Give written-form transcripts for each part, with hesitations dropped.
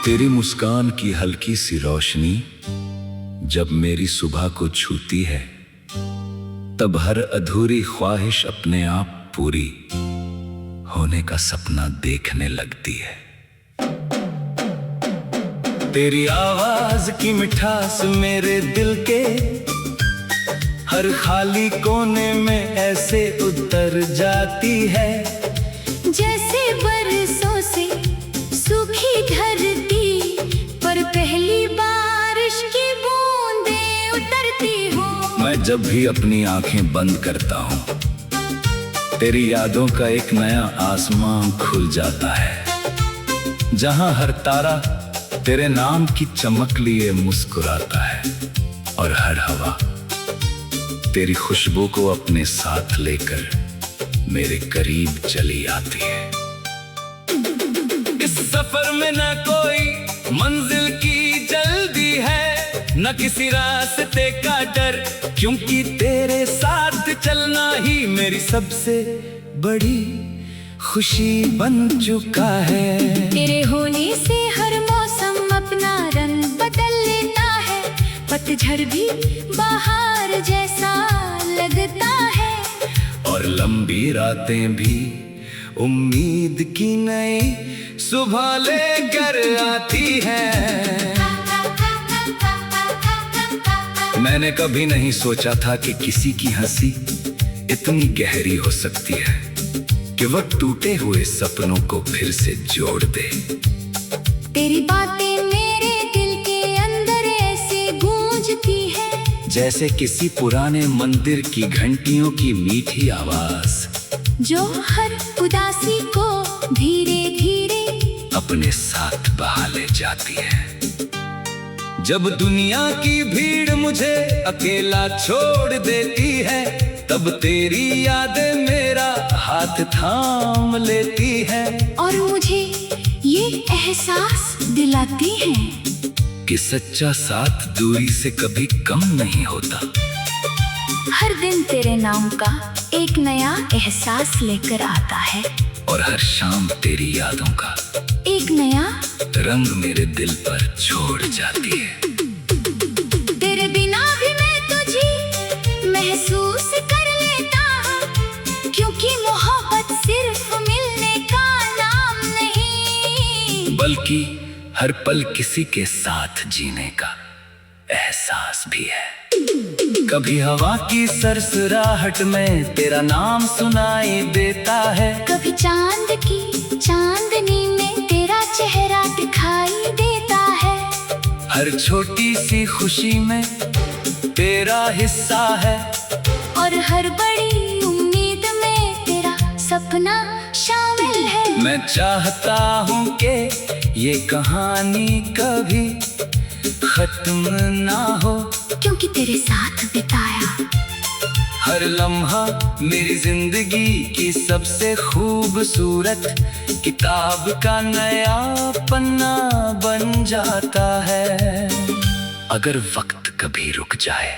तेरी मुस्कान की हल्की सी रोशनी जब मेरी सुबह को छूती है, तब हर अधूरी ख्वाहिश अपने आप पूरी होने का सपना देखने लगती है। तेरी आवाज की मिठास मेरे दिल के हर खाली कोने में ऐसे उतर जाती है, जैसे बरसों से सूखी धरती पर पहली बारिश की बूंदें उतरती हो। मैं जब भी अपनी आंखें बंद करता हूँ, तेरी यादों का एक नया आसमान खुल जाता है, जहां हर तारा तेरे नाम की चमक लिए मुस्कुराता है और हर हवा तेरी खुशबू को अपने साथ लेकर मेरे करीब चली आती है। इस सफर में न कोई मंजिल की जल्दी है, न किसी रास्ते का डर, क्योंकि तेरे साथ चलना ही मेरी सबसे बड़ी खुशी बन चुका है। तेरे होने से हर मौसम अपना रंग बदल लेता है, पतझड़ भी बाहर जैसा लगता है, और लंबी रातें भी उम्मीद की नई सुबह लेकर आती है। मैंने कभी नहीं सोचा था कि किसी की हंसी इतनी गहरी हो सकती है कि वह टूटे हुए सपनों को फिर से जोड़ दे। तेरी बातें मेरे दिल के अंदर ऐसे गूंजती है, जैसे किसी पुराने मंदिर की घंटियों की मीठी आवाज, जो हर उदासी को धीरे धीरे अपने साथ बहा ले जाती है। जब दुनिया की भीड़ मुझे अकेला छोड़ देती है, तब तेरी यादें मेरा हाथ थाम लेती है, और मुझे ये एहसास दिलाती है कि सच्चा साथ दूरी से कभी कम नहीं होता। हर दिन तेरे नाम का एक नया एहसास लेकर आता है, और हर शाम तेरी यादों का एक नया रंग मेरे दिल पर छोड़ जाती है। तेरे बिना भी मैं तुझे महसूस कर लेता हूँ, क्योंकि मोहब्बत सिर्फ मिलने का नाम नहीं, बल्कि हर पल किसी के साथ जीने का एहसास भी है। कभी हवा की सरसराहट में तेरा नाम सुनाई देता है, कभी चांद की चांदनी में तेरा चेहरा दिखाई देता है, हर छोटी सी खुशी में तेरा हिस्सा है, और हर बड़ी उम्मीद में तेरा सपना शामिल है। मैं चाहता हूँ कि ये कहानी कभी खत्म ना हो, क्योंकि तेरे साथ बिताया हर लम्हा मेरी जिंदगी की सबसे खूबसूरत किताब का नया पन्ना बन जाता है। अगर वक्त कभी रुक जाए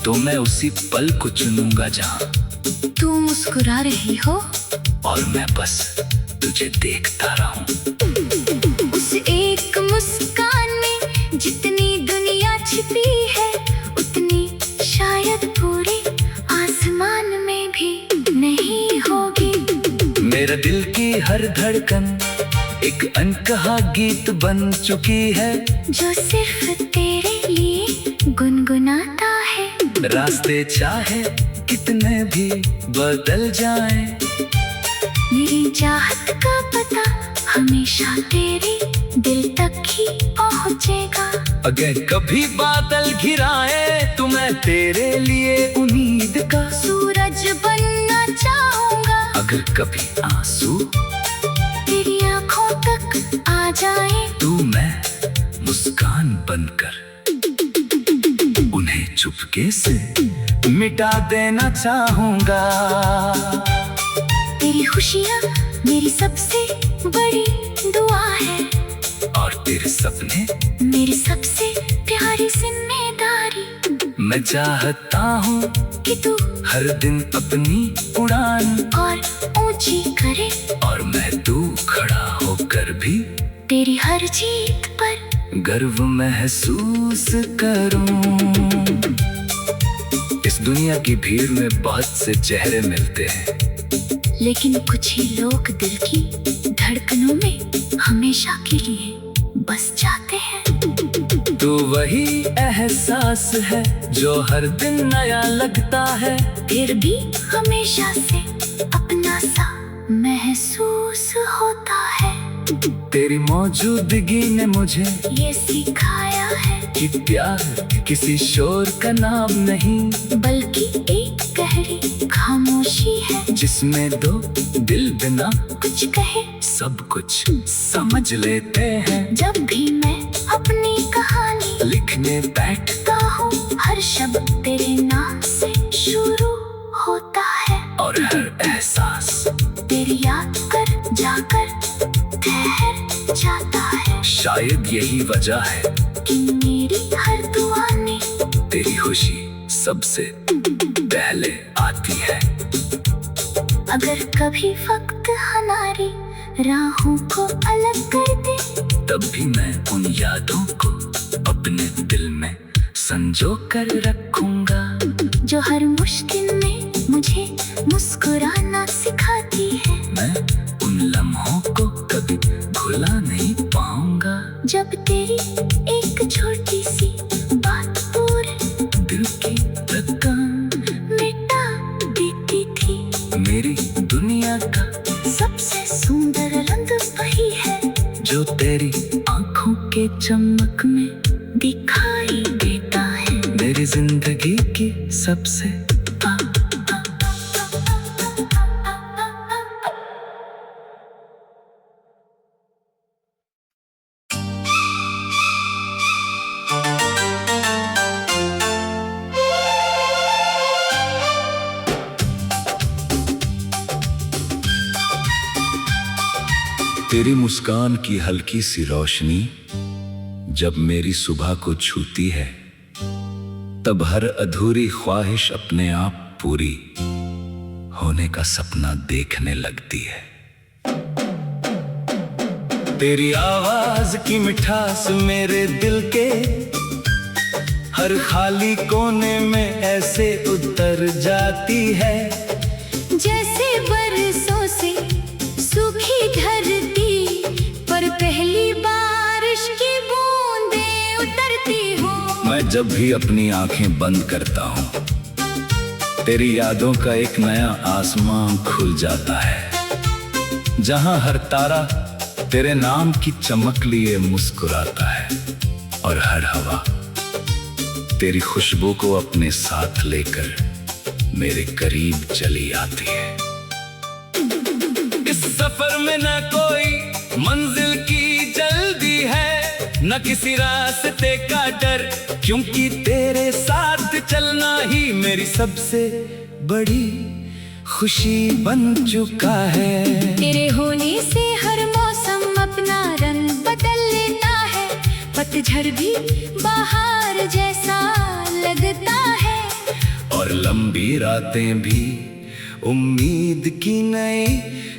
तो मैं उसी पल को चुनूंगा जहां तू मुस्कुरा रही हो, और मैं बस तुझे देखता रहूं। उस एक मुस्कान में जितनी दुनिया छिपी है, उतनी शायद पूरे आसमान में भी नहीं होगी। मेरे दिल की हर धड़कन एक अनकहा गीत बन चुकी है, जो सिर्फ तेरे लिए गुनगुनाता है। रास्ते चाहे कितने भी बदल जाएं, मेरी चाहत का पता हमेशा तेरे दिल तक ही पहुँचेगा। अगर कभी बादल घिराए तो मैं तेरे लिए उम्मीद का सूरज बनना चाहूँगा। अगर कभी आंसू तेरी आँखों तक आ जाए, तू मैं मुस्कान बनकर उन्हें चुपके से मिटा देना चाहूँगा। तेरी खुशियाँ मेरी सबसे बड़ी दुआ है, और तेरे सपने मेरी सबसे प्यारी जिम्मेदारी। मैं चाहता हूँ कि तू हर दिन अपनी उड़ान और ऊंची करे, और मैं तू खड़ा होकर भी तेरी हर जीत पर गर्व महसूस करूं। इस दुनिया की भीड़ में बहुत से चेहरे मिलते हैं, लेकिन कुछ ही लोग दिल की धड़कनों में हमेशा के लिए बस जाते हैं। तो वही एहसास है जो हर दिन नया लगता है, फिर भी हमेशा से अपना सा महसूस होता है। तेरी मौजूदगी ने मुझे ये सिखाया है कि प्यार किसी शोर का नाम नहीं, बल्कि एक गहरी खामोशी है जिसमें दो दिल बिना कुछ कहे सब कुछ समझ लेते हैं। जब भी मैं अपनी कहानी लिखने बैठता हूँ, हर शब्द तेरे नाम से शुरू होता है, और हर एहसास तेरी याद कर जाकर ठहर जाता है। शायद यही वजह है कि मेरी हर दुआ ने तेरी खुशी सबसे पहले आती है। अगर कभी वक्त हमारी राहों को अलग कर दे, तब भी मैं उन यादों को अपने दिल में संजो कर रखूंगा, जो हर मुश्किल में मुझे मुस्कुराना सिखाती है। मैं उन लम्हों को कभी भुला नहीं पाऊंगा, जब तेरी एक छोटी सी बात पूरे दिल की धड़कन मिटा देती थी। मेरी दुनिया का सबसे सुंदर रंग वही है जो तेरी आँखों के चमक में दिखाई देता है। मेरी जिंदगी की सबसे तेरी मुस्कान की हल्की सी रोशनी जब मेरी सुबह को छूती है, तब हर अधूरी ख्वाहिश अपने आप पूरी होने का सपना देखने लगती है। तेरी आवाज की मिठास मेरे दिल के हर खाली कोने में ऐसे उतर जाती है, जैसे बरसों से सूखी धरती पर पहली बारिश की बूंदें उतरती हो। मैं जब भी अपनी आंखें बंद करता हूँ, तेरी यादों का एक नया आसमां खुल जाता है, जहां हर तारा तेरे नाम की चमक लिए मुस्कुराता है, और हर हवा तेरी खुशबू को अपने साथ लेकर मेरे करीब चली आती है। इस सफर में न कोई मंजिल की जल्दी है, न किसी रास्ते का डर, क्योंकि तेरे साथ चलना ही मेरी सबसे बड़ी खुशी बन चुका है। तेरे होने से हर मौसम अपना रंग बदल लेता है, पतझड़ भी बाहर जैसा लगता है, और लंबी रातें भी उम्मीद की नई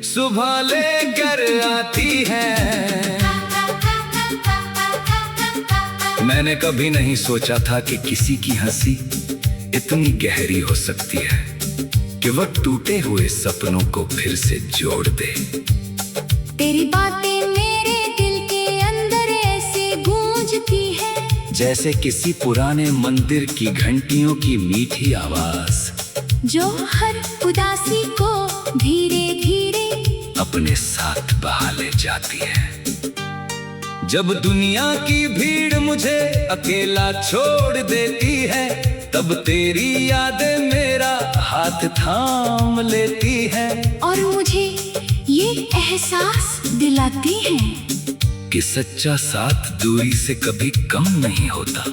सुबह लेकर आती है। मैंने कभी नहीं सोचा था कि किसी की हंसी इतनी गहरी हो सकती है कि वह टूटे हुए सपनों को फिर से जोड़ दे। तेरी बातें मेरे दिल के अंदर ऐसे गूंजती है, जैसे किसी पुराने मंदिर की घंटियों की मीठी आवाज, जो हर उदासी को धीरे धीरे अपने साथ बहा ले जाती है। जब दुनिया की भीड़ मुझे अकेला छोड़ देती है, तब तेरी यादें मेरा हाथ थाम लेती है, और मुझे ये एहसास दिलाती है कि सच्चा साथ दूरी से कभी कम नहीं होता।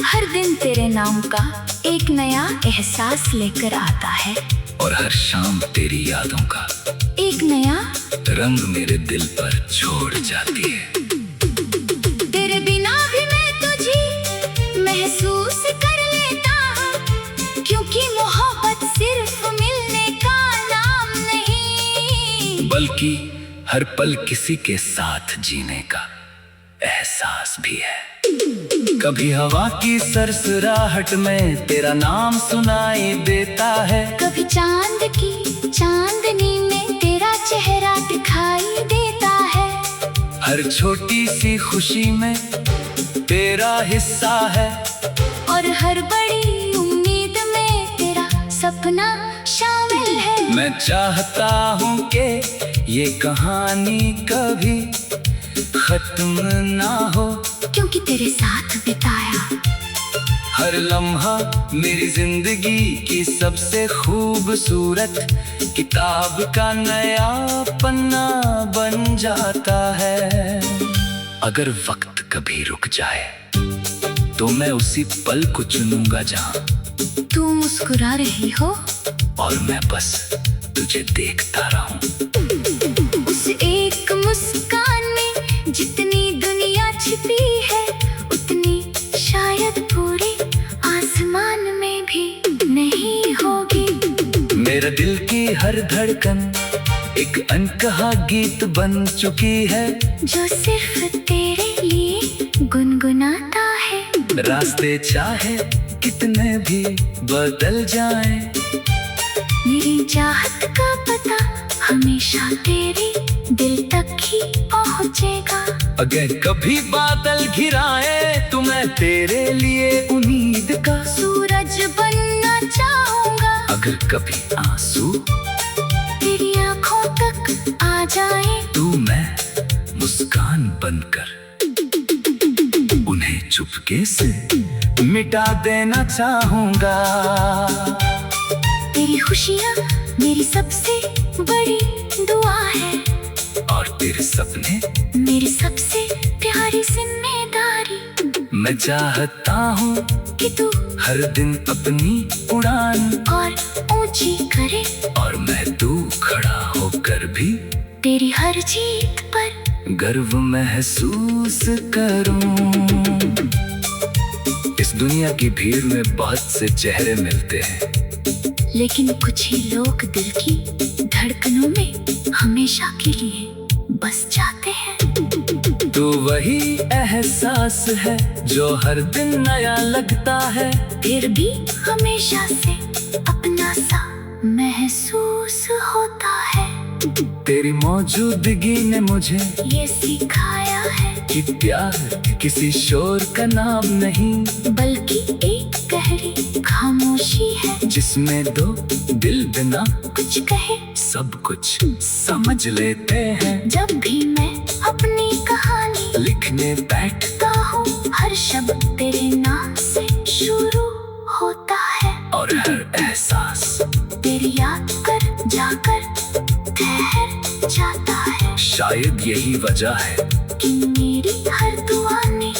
हर दिन तेरे नाम का एक नया एहसास लेकर आता है, और हर शाम तेरी यादों का एक नया रंग मेरे दिल पर छोड़ जाती है। तेरे बिना भी मैं तुझे महसूस कर लेता हूँ, क्योंकि मोहब्बत सिर्फ मिलने का नाम नहीं, बल्कि हर पल किसी के साथ जीने का एहसास भी है। कभी हवा की सरसराहट में तेरा नाम सुनाई देता है, कभी चांद की चांदनी में तेरा चेहरा दिखाई देता है। हर छोटी सी खुशी में तेरा हिस्सा है, और हर बड़ी उम्मीद में तेरा सपना शामिल है। मैं चाहता हूँ कि ये कहानी कभी खत्म ना हो, क्योंकि तेरे साथ बिताया हर लम्हा मेरी जिंदगी की सबसे खूबसूरत किताब का नया पन्ना बन जाता है। अगर वक्त कभी रुक जाए तो मैं उसी पल को चुनूंगा जहाँ तू मुस्कुरा रही हो और मैं बस तुझे देखता रहूं। उस एक मुस्कान में जितनी दुनिया छिपी है, उतनी शायद पूरे आसमान में भी नहीं होगी। मेरे दिल की हर धड़कन एक अनकहा गीत बन चुकी है, जो सिर्फ तेरे लिए गुनगुनाता है। रास्ते चाहे कितने भी बदल जाएं, मेरी चाहत का पता हमेशा तेरे दिल तक ही पहुँचेगा। अगर कभी बादल घिराए तो मैं तेरे लिए उम्मीद का सूरज बनना चाहूँगा। अगर कभी आंसू तेरी आँखों तक आ जाए तू मैं मुस्कान बनकर उन्हें चुपके से मिटा देना चाहूँगा। तेरी खुशियाँ मेरी सबसे बड़ी दुआ है, और तेरे सपने मेरी सबसे प्यारी जिम्मेदारी। मैं चाहता हूँ कि तू हर दिन अपनी उड़ान और ऊंची करे, और मैं तू खड़ा होकर भी तेरी हर जीत पर गर्व महसूस करूं। इस दुनिया की भीड़ में बहुत से चेहरे मिलते हैं, लेकिन कुछ ही लोग दिल की धड़कनों में हमेशा के लिए बस जाते हैं। तो वही एहसास है जो हर दिन नया लगता है, फिर भी हमेशा से अपना सा महसूस होता है। तेरी मौजूदगी ने मुझे ये सिखाया है कि प्यार किसी शोर का नाम नहीं, बल्कि एक गहरी खामोशी है, जिसमें दो दिल बिना कुछ कहे सब कुछ समझ लेते हैं। जब भी मैं अपनी कहानी लिखने बैठता हूँ, हर शब्द तेरे नाम से शुरू होता है, और हर एहसास तेरी याद कर जाकर ठहर जाता है। शायद यही वजह है कि मेरी हर दुआ में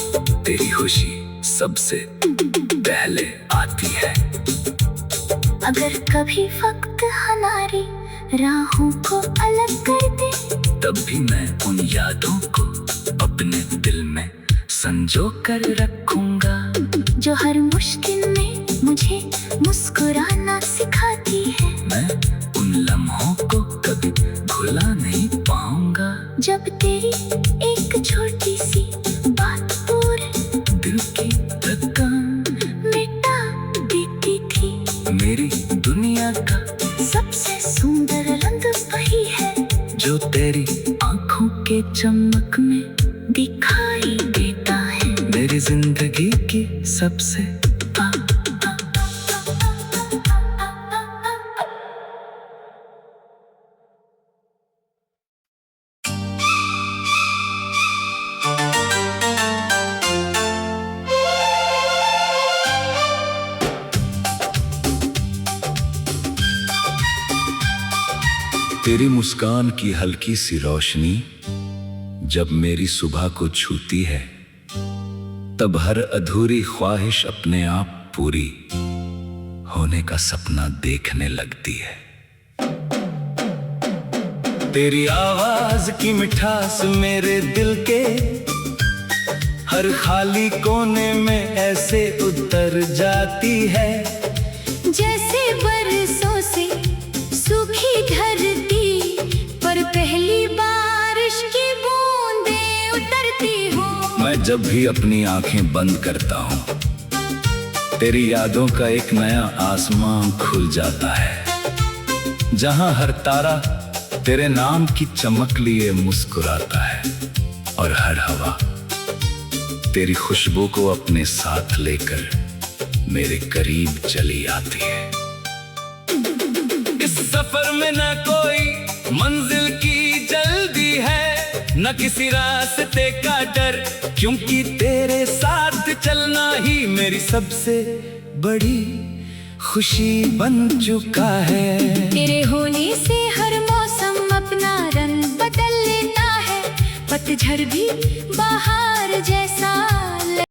तेरी खुशी सबसे पहले आती है। अगर कभी वक्त हमारी राहों को अलग कर दे, तब भी मैं उन यादों को अपने दिल में संजो कर रखूंगा, जो हर मुश्किल में मुझे मुस्कुराना सिखाती है। मैं उन लम्हों को कभी भुला नहीं पाऊंगा, जब तेरी एक छोटी सी बात पूरे दिल की धड़कन मिटा देती थी। मेरी दुनिया का सबसे सुंदर रंग वही है, जो तेरी आंखों के चमक में दिखाई देता है। मेरी जिंदगी की सबसे तेरी मुस्कान की हल्की सी रोशनी जब मेरी सुबह को छूती है, तब हर अधूरी ख्वाहिश अपने आप पूरी होने का सपना देखने लगती है। तेरी आवाज की मिठास मेरे दिल के हर खाली कोने में ऐसे उतर जाती है, जैसे बरसों से सूखी धरती पर पहली बार मैं जब भी अपनी आंखें बंद करता हूँ, तेरी यादों का एक नया आसमां खुल जाता है, जहां हर तारा तेरे नाम की चमक लिए मुस्कुराता है और हर हवा तेरी खुशबू को अपने साथ लेकर मेरे करीब चली आती है। इस सफर में न कोई मंजिल की जल्दी है, न किसी रास्ते का डर, क्योंकि तेरे साथ चलना ही मेरी सबसे बड़ी खुशी बन चुका है। तेरे होने से हर मौसम अपना रंग बदल लेता है, पतझड़ भी बाहर जैसा